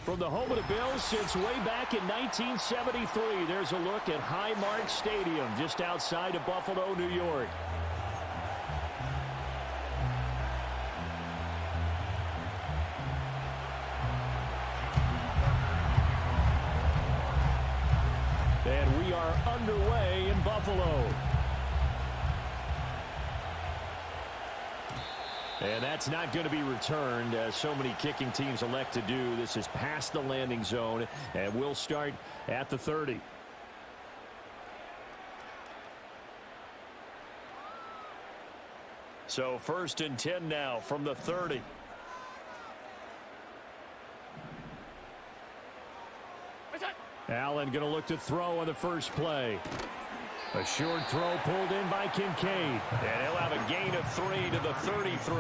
From the home of the Bills since way back in 1973, there's a look at Highmark Stadium just outside of Buffalo, New York. And we are underway in Buffalo. And that's not going to be returned, as so many kicking teams elect to do. This is past the landing zone, and we'll start at the 30. So 1st and 10 now from the 30. Allen going to look to throw on the first play. A short throw pulled in by Kincaid. And he'll have a gain of 3 to the 33.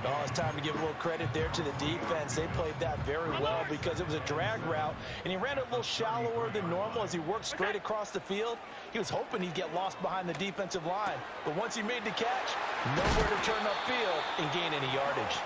Oh, it's time to give a little credit there to the defense. They played that very well because it was a drag route, and he ran it a little shallower than normal as he worked straight across the field. He was hoping he'd get lost behind the defensive line, but once he made the catch, nowhere to turn upfield and gain any yardage.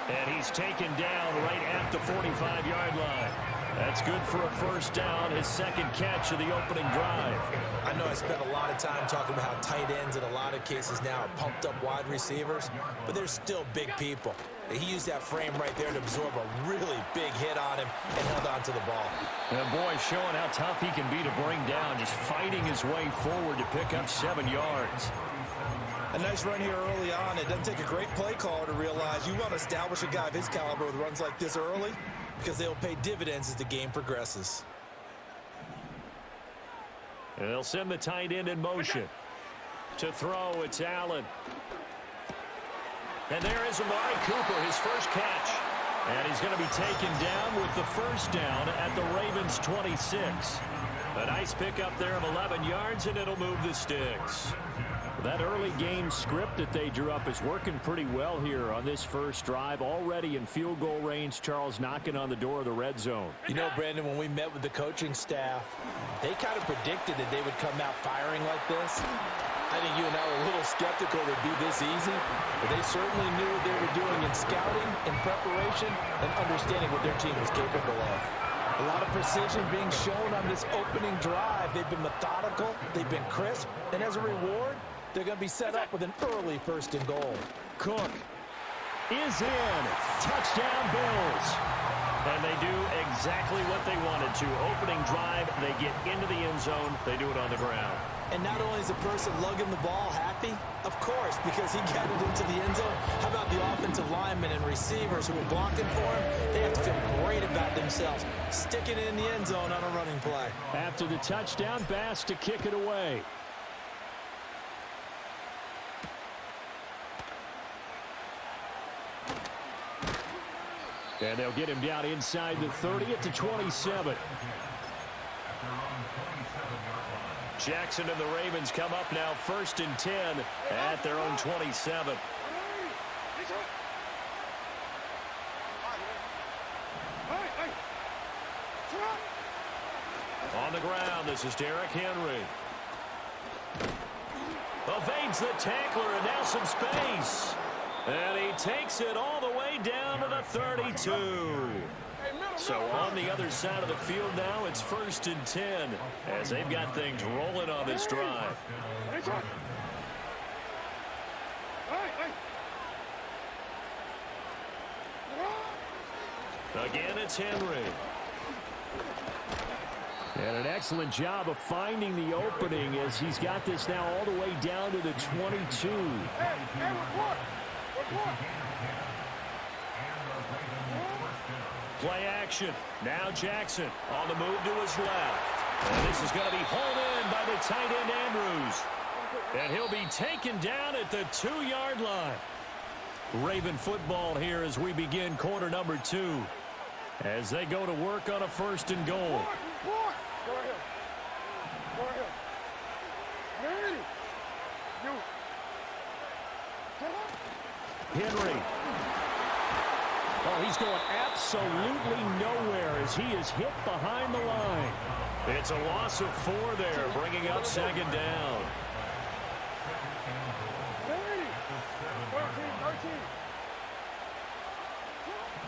And he's taken down right at the 45-yard line. That's good for a first down, his second catch of the opening drive. I know I spent a lot of time talking about how tight ends in a lot of cases now are pumped up wide receivers, but they're still big people. He used that frame right there to absorb a really big hit on him and held on to the ball. And boy, showing how tough he can be to bring down, just fighting his way forward to pick up 7 yards. A nice run here early on. It doesn't take a great play caller to realize you want to establish a guy of his caliber with runs like this early, because they'll pay dividends as the game progresses. And they'll send the tight end in motion. To throw, it's Allen. And there is Amari Cooper, his first catch. And he's going to be taken down with the first down at the Ravens' 26. A nice pickup there of 11 yards, and it'll move the sticks. That early game script that they drew up is working pretty well here on this first drive. Already in field goal range, Charles knocking on the door of the red zone. You know, Brandon, when we met with the coaching staff, they kind of predicted that they would come out firing like this. I think you and I were a little skeptical it would be this easy, but they certainly knew what they were doing in scouting, in preparation, and understanding what their team was capable of. A lot of precision being shown on this opening drive. They've been methodical, they've been crisp, and as a reward, they're going to be set up with an early 1st and goal. Cook is in. Touchdown, Bills. And they do exactly what they wanted to. Opening drive, they get into the end zone. They do it on the ground. And not only is the person lugging the ball happy, of course, because he got it into the end zone. How about the offensive linemen and receivers who were blocking for him? They have to feel great about themselves, sticking it in the end zone on a running play. After the touchdown, Bass to kick it away. And they'll get him down inside the 30 at the 27. Jackson and the Ravens come up now 1st and 10 at their own 27. On the ground, this is Derrick Henry. Evades the tackler and now some space. And he takes it all the way down to the 32. So on the other side of the field now, it's 1st and 10 as they've got things rolling on this drive. Again, it's Henry. And an excellent job of finding the opening as he's got this now all the way down to the 22. Play action. Now Jackson on the move to his left. And this is going to be hauled in by the tight end Andrews. And he'll be taken down at the 2-yard line. Raven football here as we begin quarter number 2. As they go to work on a 1st and goal. Henry. Oh, he's going absolutely nowhere as he is hit behind the line. It's a loss of 4 there, bringing up 2nd down.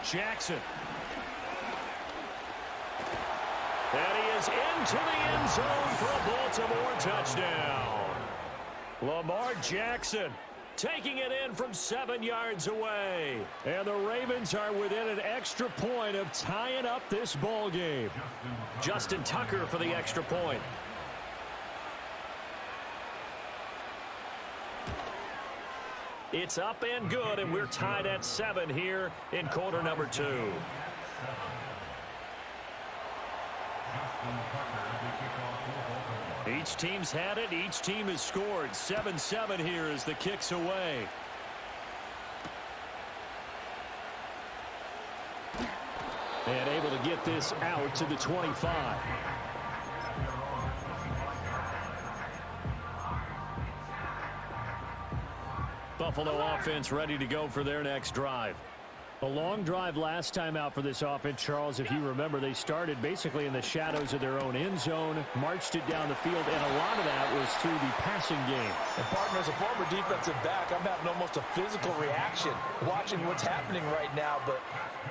Jackson. is into the end zone for a Baltimore touchdown. Lamar Jackson taking it in from 7 yards away. And the Ravens are within an extra point of tying up this ball game. Justin Tucker for the extra point. It's up and good, and we're tied at 7 here in quarter number 2. Each team's had it. Each team has scored. 7-7 here as the kick's away. And able to get this out to the 25. Buffalo offense ready to go for their next drive. A long drive last time out for this offense, Charles. If you remember, they started basically in the shadows of their own end zone, marched it down the field, and a lot of that was through the passing game. And partner, as a former defensive back, I'm having almost a physical reaction watching what's happening right now. But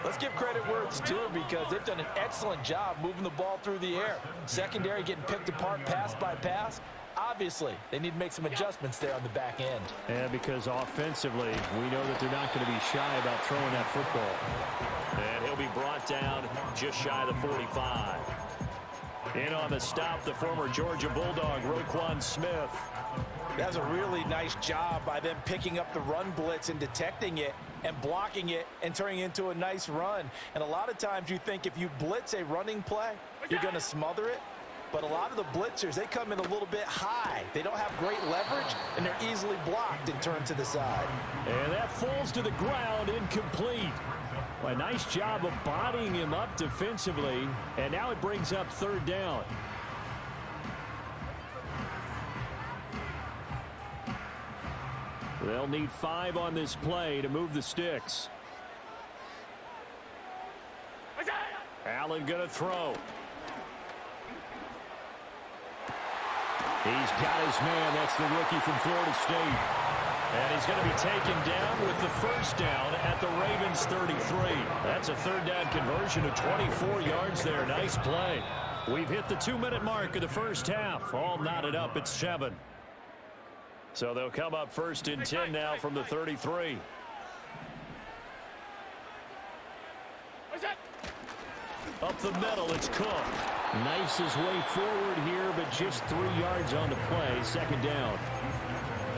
let's give credit where it's due, because they've done an excellent job moving the ball through the air. Secondary getting picked apart pass by pass. Obviously, they need to make some adjustments there on the back end. And because offensively, we know that they're not going to be shy about throwing that football. And he'll be brought down just shy of the 45. In on the stop, the former Georgia Bulldog, Roquan Smith. That's a really nice job by them picking up the run blitz and detecting it and blocking it and turning it into a nice run. And a lot of times you think if you blitz a running play, you're going to smother it. But a lot of the blitzers, they come in a little bit high. They don't have great leverage, and they're easily blocked and turned to the side. And that falls to the ground, incomplete. A nice job of bodying him up defensively, and now it brings up third down. They'll need 5 on this play to move the sticks. Allen going to throw. He's got his man. That's the rookie from Florida State. And he's going to be taken down with the first down at the Ravens 33. That's a third down conversion of 24 yards there. Nice play. We've hit the 2-minute mark of the first half. All knotted up at 7. So they'll come up first and 10 now from the 33. Up the middle, it's Cook. Nice his way forward here, but just 3 yards on the play. Second down.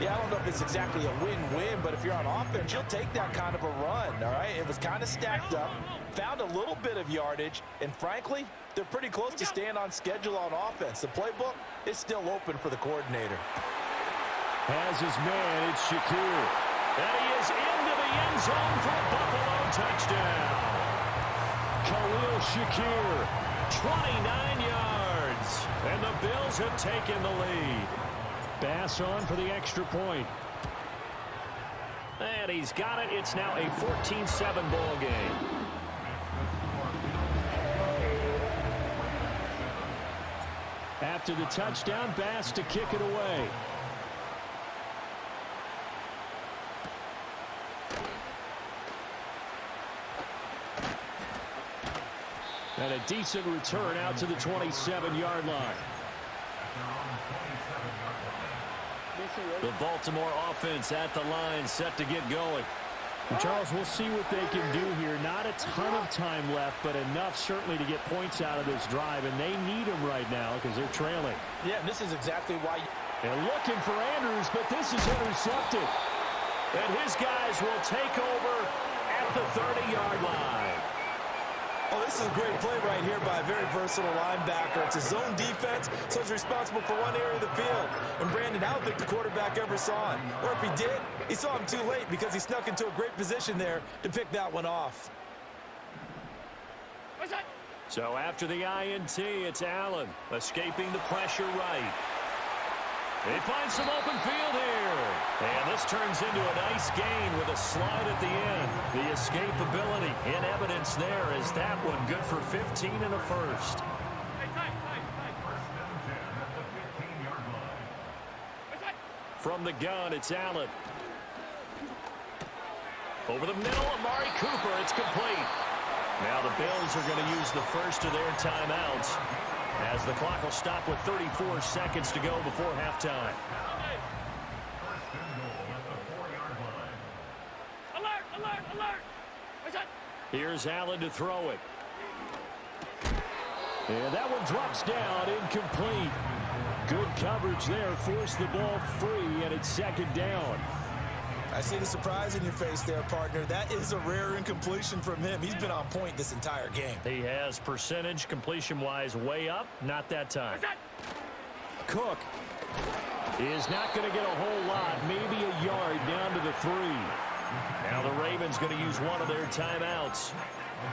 Yeah, I don't know if it's exactly a win-win, but if you're on offense, you'll take that kind of a run, all right? It was kind of stacked up, found a little bit of yardage, and frankly, they're pretty close to staying on schedule on offense. The playbook is still open for the coordinator. Has his man, it's Shakir. And he is into the end zone for a Buffalo touchdown. Khalil Shakir, 29 yards. And the Bills have taken the lead. Bass on for the extra point. And he's got it. It's now a 14-7 ball game. After the touchdown, Bass to kick it away. And a decent return out to the 27-yard line. The Baltimore offense at the line, set to get going. And Charles, we'll see what they can do here. Not a ton of time left, but enough certainly to get points out of this drive. And they need them right now because they're trailing. Yeah, and this is exactly why. And looking for Andrews, but this is intercepted. And his guys will take over at the 30-yard line. Oh, this is a great play right here by a very versatile linebacker. It's a zone defense, so he's responsible for one area of the field. And Brandon, I don't think the quarterback ever saw him. Or if he did, he saw him too late because he snuck into a great position there to pick that one off. So after the INT, it's Allen escaping the pressure right. They find some open field here. And this turns into a nice gain with a slide at the end. The escapability in evidence there is that one good for 15 and a first. From the gun, it's Allen. Over the middle, Amari Cooper. It's complete. Now the Bills are going to use the first of their timeouts. as the clock will stop with 34 seconds to go before halftime. Alert, alert, alert. Here's Allen to throw it. And that one drops down, incomplete. Good coverage there, forced the ball free, and it's second down. I see the surprise in your face there, partner. That is a rare incompletion from him. He's been on point this entire game. He has percentage completion-wise way up, not that time. Cook is not going to get a whole lot, maybe a yard down to the 3. Now the Ravens going to use one of their timeouts.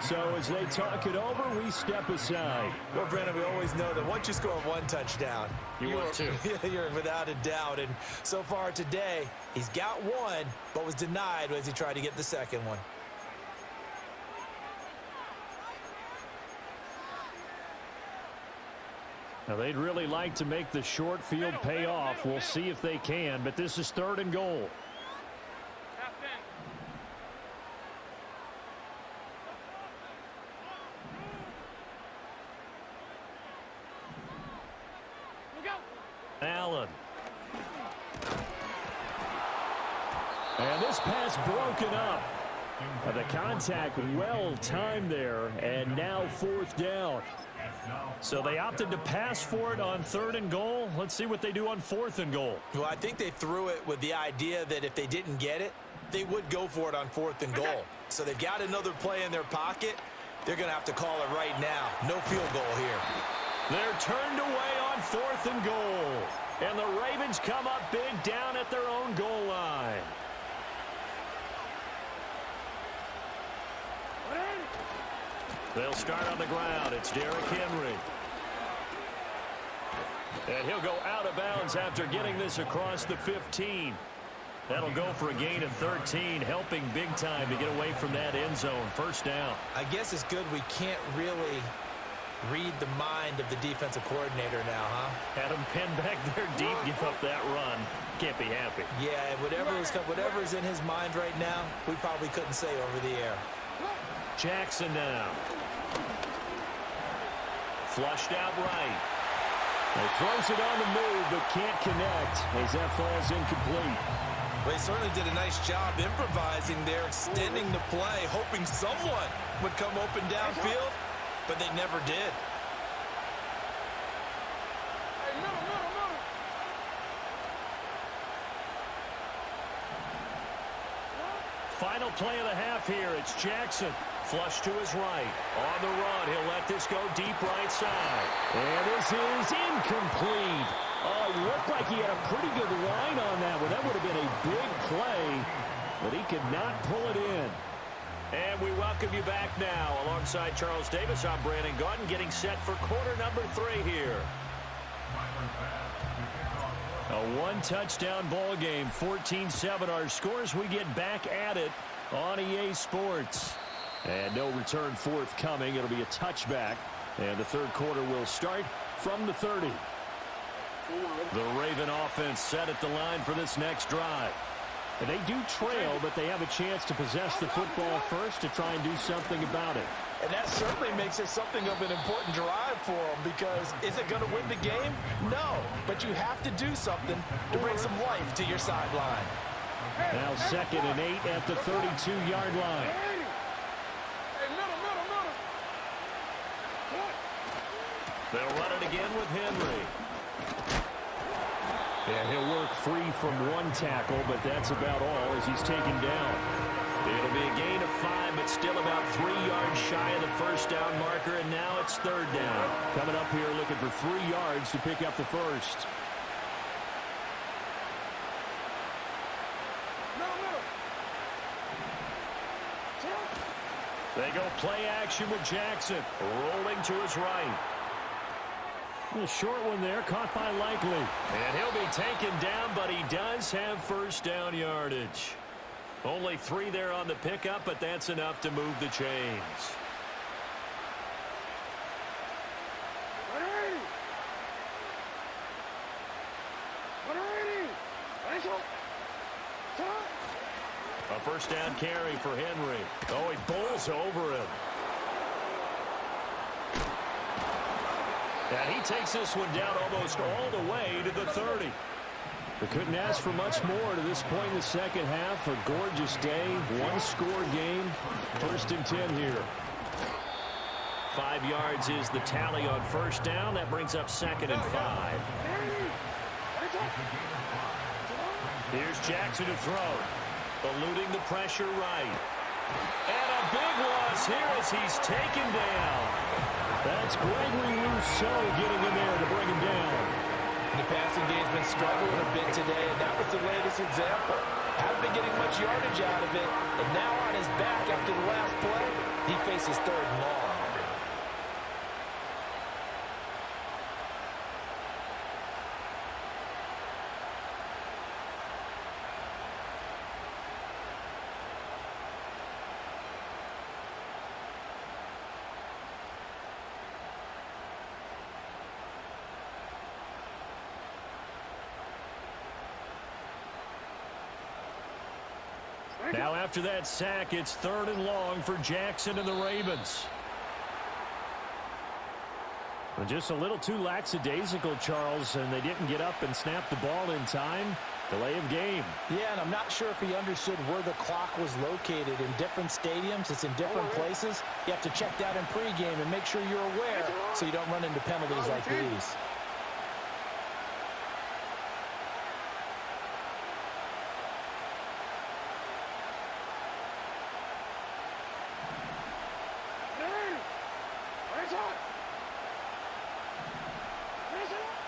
So as they talk it over, we step aside. Well, Brandon, we always know that once you score one touchdown, you're without a doubt. And so far today, he's got one, but was denied as he tried to get the second one. Now they'd really like to make the short field pay off. We'll see if they can, but this is 3rd and goal. Allen. And this pass broken up. The contact well timed there, and now 4th down. So they opted to pass for it on 3rd and goal. Let's see what they do on 4th and goal. Well, I think they threw it with the idea that if they didn't get it, they would go for it on 4th and goal. So they've got another play in their pocket. They're going to have to call it right now. No field goal here. They're turned away on 4th and goal. And the Ravens come up big down at their own goal line. They'll start on the ground. It's Derrick Henry. And he'll go out of bounds after getting this across the 15. That'll go for a gain of 13, helping big time to get away from that end zone. 1st down. I guess it's good we can't really read the mind of the defensive coordinator now, huh? Had him pinned back there deep, give up that run. Can't be happy. Yeah, whatever's in his mind right now, we probably couldn't say over the air. Jackson now. Flushed out right. He throws it on the move, but can't connect as that falls incomplete. They certainly did a nice job improvising there, extending the play, hoping someone would come open downfield, but they never did. Final play of the half here. It's Jackson. Flush to his right. On the run. He'll let this go deep right side. And this is incomplete. Oh, it looked like he had a pretty good line on that one. That would have been a big play, but he could not pull it in. And we welcome you back now. Alongside Charles Davis, I'm Brandon Gaudin, getting set for quarter number 3 here. A one-touchdown ball game, 14-7 our scores. We get back at it on EA Sports. And no return forthcoming. It'll be a touchback. And the 3rd quarter will start from the 30. The Raven offense set at the line for this next drive. And they do trail, but they have a chance to possess the football first to try and do something about it. And that certainly makes it something of an important drive for them, because is it going to win the game? No, but you have to do something to bring some life to your sideline. Now 2nd and 8 at the 32-yard line. They'll run it again with Henry. And he'll work free from one tackle, but that's about all as he's taken down. It'll be a gain of 5, but still about 3 yards shy of the 1st down marker, and now it's 3rd down. Coming up here looking for 3 yards to pick up the 1st. They go play action with Jackson, rolling to his right. A little short one there, caught by Likely. And he'll be taken down, but he does have 1st down yardage. Only 3 there on the pickup, but that's enough to move the chains. A 1st down carry for Henry. Oh, he bowls over him. And he takes this one down almost all the way to the 30. We couldn't ask for much more to this point in the second half. A gorgeous day, one-score game. 1st and 10 here. 5 yards is the tally on first down. That brings up 2nd and 5. Here's Jackson to throw. Eluding the pressure right. And a big loss here as he's taken down. That's Gregory Rousseau getting in there to bring him down. The passing game's been struggling a bit today, and that was the latest example. Haven't been getting much yardage out of it, and now on his back after the last play, he faces 3rd and long. Now after that sack, it's 3rd and long for Jackson and the Ravens. Well, just a little too lackadaisical, Charles, and they didn't get up and snap the ball in time. Delay of game. Yeah, and I'm not sure if he understood where the clock was located. In different stadiums, it's in different places. You have to check that in pregame and make sure you're aware so you don't run into penalties like these.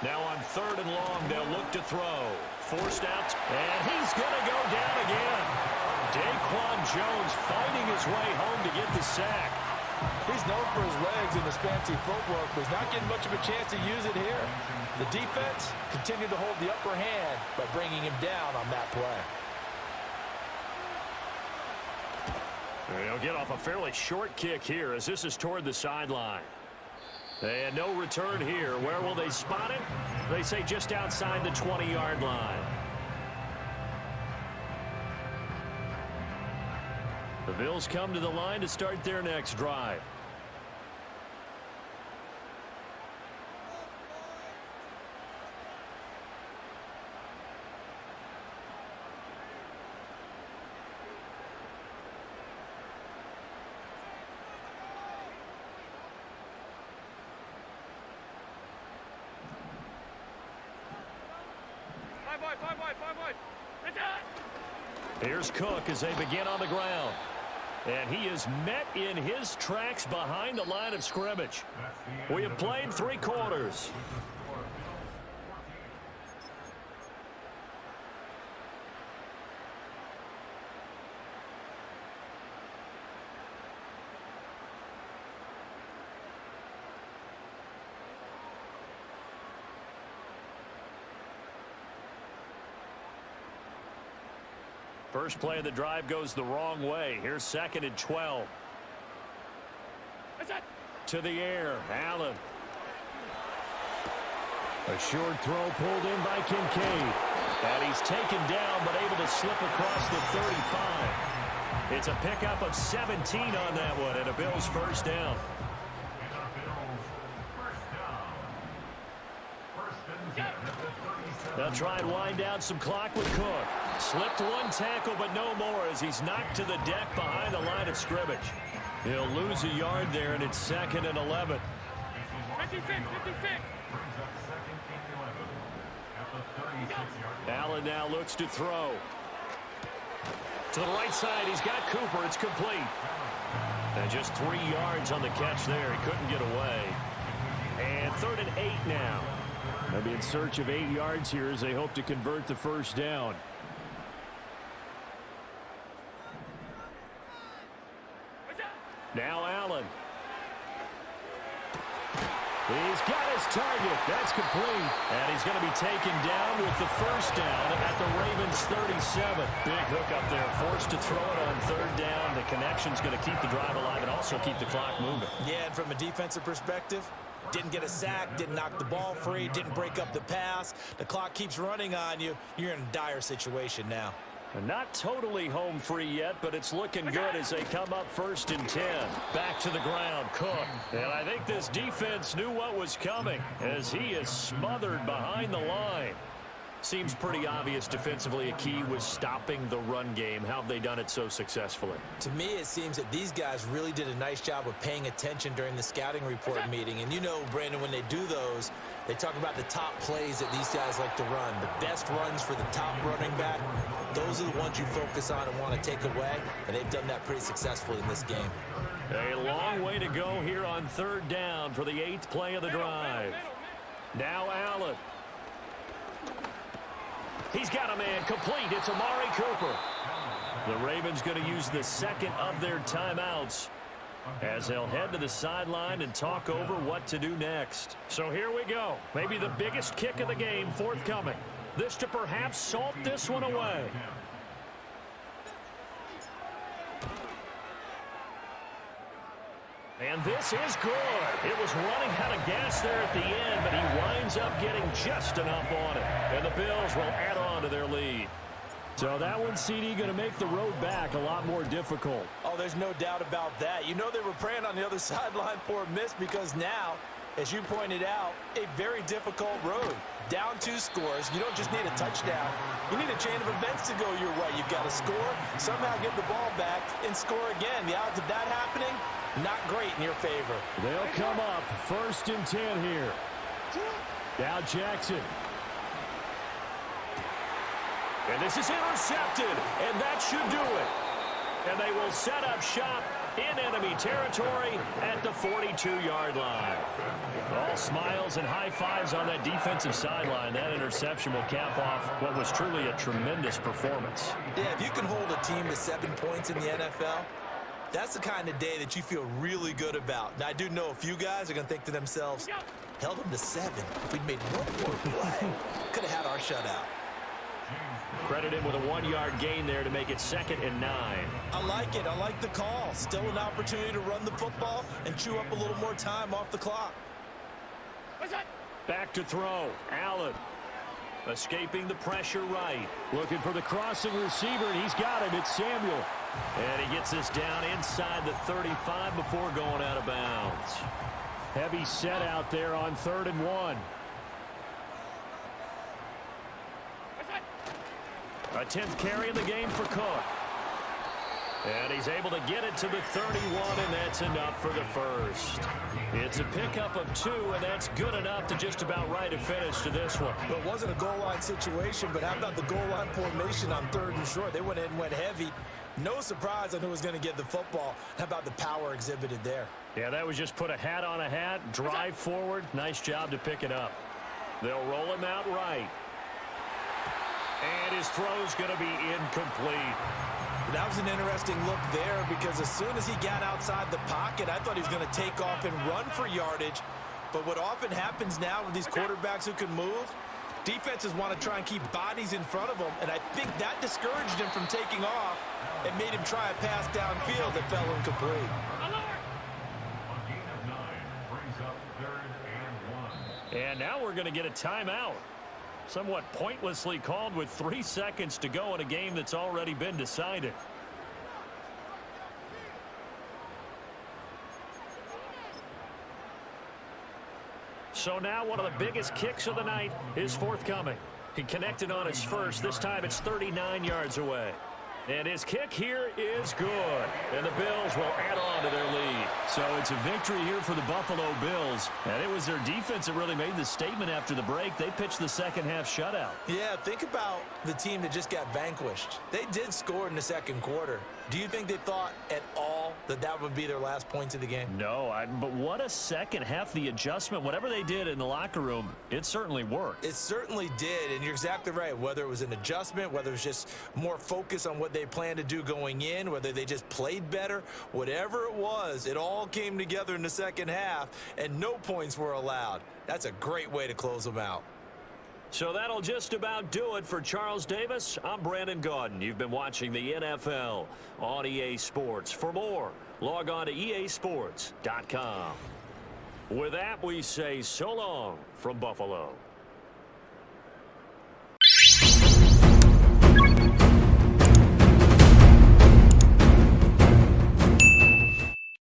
Now on 3rd and long, they'll look to throw. Forced out, and he's going to go down again. Daquan Jones fighting his way home to get the sack. He's known for his legs and his fancy footwork, but he's not getting much of a chance to use it here. The defense continued to hold the upper hand by bringing him down on that play. They'll get off a fairly short kick here as this is toward the sideline. And no return here. Where will they spot it? They say just outside the 20-yard line. The Bills come to the line to start their next drive. Here's Cook as they begin on the ground. And he is met in his tracks behind the line of scrimmage. We have played 3 quarters. First play of the drive goes the wrong way. Here's 2nd and 12. To the air, Allen. A short throw pulled in by Kincaid. And he's taken down, but able to slip across the 35. It's a pickup of 17 on that one, and a Bills first down. They'll try and wind down some clock with Cook. Slipped one tackle, but no more as he's knocked to the deck behind the line of scrimmage. He'll lose a yard there, and it's 2nd and 11. 56. Allen now looks to throw. To the right side, he's got Cooper. It's complete. And just 3 yards on the catch there. He couldn't get away. And 3rd and 8 now. They'll be in search of 8 yards here as they hope to convert the first down. Now Allen. He's got his target. That's complete. And he's going to be taken down with the first down at the Ravens 37. Big hook up there. Forced to throw it on 3rd down. The connection's going to keep the drive alive and also keep the clock moving. Yeah, and from a defensive perspective, didn't get a sack, didn't knock the ball free, didn't break up the pass. The clock keeps running on you. You're in a dire situation now. Not totally home free yet, but it's looking good as they come up 1st and 10. Back to the ground, Cook. And I think this defense knew what was coming as he is smothered behind the line. Seems pretty obvious defensively a key was stopping the run game. How have they done it so successfully? To me, it seems that these guys really did a nice job of paying attention during the scouting report meeting. And you know, Brandon, when they do those, they talk about the top plays that these guys like to run. The best runs for the top running back, those are the ones you focus on and want to take away. And they've done that pretty successfully in this game. A long way to go here on 3rd down for the 8th play of the drive. Now Allen. He's got a man complete. It's Amari Cooper. The Ravens going to use the 2nd of their timeouts as they'll head to the sideline and talk over what to do next. So here we go. Maybe the biggest kick of the game forthcoming. This to perhaps salt this one away. And this is good. It was running out of gas there at the end, but he winds up getting just enough on it. And the Bills will add on to their lead. So that one, CD, going to make the road back a lot more difficult. Oh, there's no doubt about that. You know they were praying on the other sideline for a miss because now, as you pointed out, a very difficult road. Down 2 scores. You don't just need a touchdown. You need a chain of events to go your way. You've got to score, somehow get the ball back, and score again. The odds of that happening, not great in your favor. They'll come up 1st and 10 here. Now Jackson. And this is intercepted, and that should do it. And they will set up shop in enemy territory at the 42-yard line. All smiles and high fives on that defensive sideline. That interception will cap off what was truly a tremendous performance. Yeah, if you can hold a team to 7 points in the NFL, that's the kind of day that you feel really good about. Now, I do know a few guys are going to think to themselves, held them to 7. If we'd made one more play, could have had our shutout. Credit him with a 1-yard gain there to make it 2nd and 9. I like it. I like the call. Still an opportunity to run the football and chew up a little more time off the clock. Back to throw. Allen. Escaping the pressure right. Looking for the crossing receiver, and he's got him. It's Samuel. And he gets this down inside the 35 before going out of bounds. Heavy set out there on 3rd and 1. A 10th carry of the game for Cook. And he's able to get it to the 31, and that's enough for the first. It's a pickup of 2, and that's good enough to just about write a finish to this one. Well, it wasn't a goal line situation, but how about the goal line formation on 3rd and short? They went in and went heavy. No surprise on who was going to get the football. How about the power exhibited there? Yeah, that was just put a hat on a hat, drive forward. Nice job to pick it up. They'll roll him out right. And his throw's going to be incomplete. That was an interesting look there because as soon as he got outside the pocket, I thought he was going to take off and run for yardage. But what often happens now with these quarterbacks who can move, defenses want to try and keep bodies in front of them, and I think that discouraged him from taking off and made him try a pass downfield that fell incomplete. And now we're going to get a timeout. Somewhat pointlessly called with 3 seconds to go in a game that's already been decided. So now one of the biggest kicks of the night is forthcoming. He connected on his first. This time it's 39 yards away. And his kick here is good. And the Bills will add on to their lead. So it's a victory here for the Buffalo Bills. And it was their defense that really made the statement after the break. They pitched the second half shutout. Yeah, think about the team that just got vanquished. They did score in the 2nd quarter. Do you think they thought at all that that would be their last points of the game? No, but what a second half. The adjustment, whatever they did in the locker room, it certainly worked. It certainly did, and you're exactly right. Whether it was an adjustment, whether it was just more focus on what they planned to do going in, whether they just played better, whatever it was, it all came together in the second half, and no points were allowed. That's a great way to close them out. So that'll just about do it for Charles Davis. I'm Brandon Gaudin. You've been watching the NFL on EA Sports. For more, log on to easports.com. With that, we say so long from Buffalo.